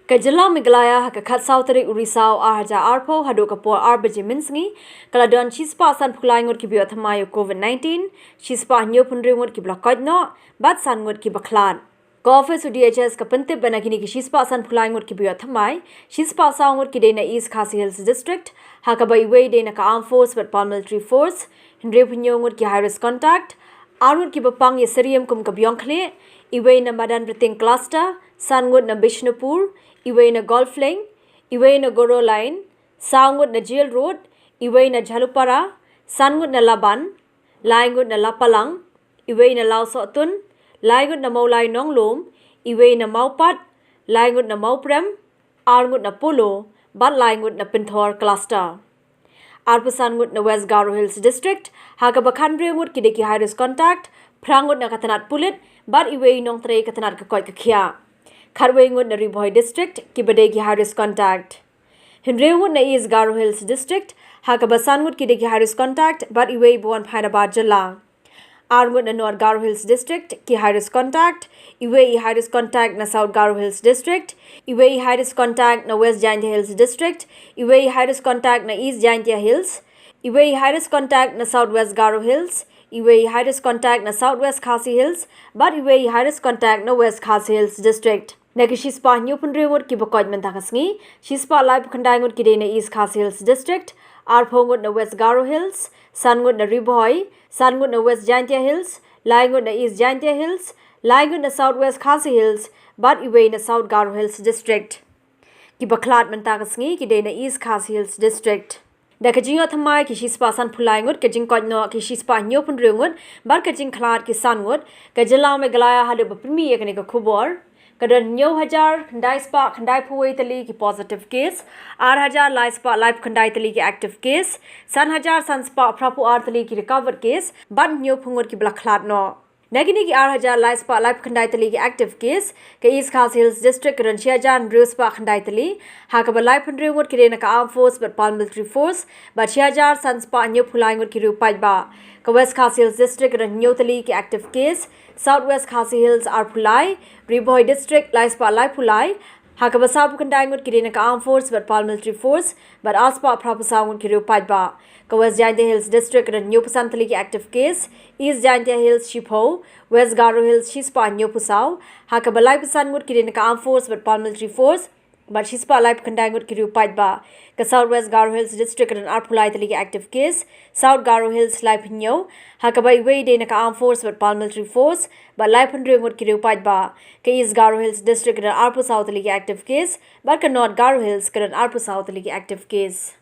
Kajala Miglaya Hakakat Sautari Urisao Arja Arpo Hadokapor Arbajiminsni, Kaladon Chispa San Pulangut Kibiotamayo COVID-19, Chispa Nyopundrimut Kiblakotno, Bat Sangut Kibaklan. Office to DHS Kapante Banakini Chispa San Pulangut Kibiotamai, Chispa Soungut Kidena East Khasi Hills District, Hakabai Way Dena Armed Force but Paramilitary Force, Hendrepunyogut Ki High Risk Contact, Armut Kibapang Yasirium Kum Kabyonkle, Iway na Madan Briting Cluster, Sangut na Bishnupur, Iway na Golf Lane, Iway na Goro Line, Soungut na Jail Road, Iway na Jalupara, Sangut na Laban, Laingut na Lapalang, Iway na Lausotun, Laingut na Maulay Nonglom, Iway na Maupat, Laingut na Mauprem, Arngut na Polo, Bat Laingut na Pinthor Cluster. Arpusangut na West Garo Hills District, Hakabakandriangut Kidiki High Risk Contact, Prangut na Katanat Pulit, Bat Iway Nong Tre Katanat Kakoit Kakia. Karwengut na Riboy District, Kibadegi High Risk Contact. Hindreungut na East Garo Hills District, Hakabasangut Kideki High Risk Contact, Bat Iway Buan Painabad Jala. Arngut na North Garo Hills District, Ki High Risk Contact, Iway High Risk Contact na South Garo Hills District, Iway High Risk Contact na West Jaintia Hills District, Iway High Risk Contact na East Jaintia Hills, Iway High Risk Contact na Southwest Garo Hills, Iway High Risk Contact na Southwest Khasi Hills, Bat Iway High Risk Contact na West Khasi Hills District. Nagi Shispa Nyupundriwut Kibakotman Takasngi, Shispa Lai Pukandangut Kidena East Khasi Hills District, Arpongut na West Garo Hills, Sangut na Riboy, Sangut na West Jaintia Hills, Laingut na East Jaintia Hills, Laingut na Southwest Khasi Hills, Bat Iway na South Garo Hills District. KIBA Takasngi Kidena East Khasi Hills District. Da kajing athamai ki Shispa San Pulaingut, kajing Kotno ki Shispa Nyopundriwut, Bat kajing KHLAD ki Sangut, Kajala Megalaya Hadu Bapimi Yakanika Kubor, Kadan Nyo Hajar, Kandai Spa, Kandai Puway Tali ki positive case, R Hajar Lai Spa Life Kandai Tali ki active case, San Hajar San Spa Prapu R Tali ki recovered case, Bat Nyo Pungut ki KHLAD no. Nagini ki R Hajar Lai Spa Life Kandai Tali ki active case, ka East Khasi Hills District Kadan Hajar Drew Spa Kandai Tali, Hakaba Life Hundreungut ki Rena ka Armed Force but Paramilitary Force, Bat Hajar San Spa Nyo Pulaingut ki Rupai Ba, ka West Khasi Hills District Kadan Nyo Tali ki active case, Southwest Khasi Hills are Pulai, Riboy District Lai Spa Lai Pulai, Hakabasabu Kandangut ki Rena ka Armed Force but Paramilitary Force, but Aspa Prapasangut ki Rupai Ba, ka West Jaintia Hills District Kadan Nyo Pasantali ki active case, East Jaintia Hills Shipho, West Garo Hills Shispa Nyo Pusau, Hakabalai Pasangut ki Rena ka Armed Force but Paramilitary Force, but Shispa Lai Kandangut ki Rupai Ba, ka Southwest Garo Hills District Kadan Arpulai Tali ki active case, South Garo Hills Lai Pinyo, Hakabai Way Dena ka Armed Force but Paramilitary Force, but Lai Pandriungut ki Rupai Ba, ka East Garo Hills District Kadan Arpu South Tali ki active case, but ka North Garo Hills Kadan Arpu South Tali ki active case.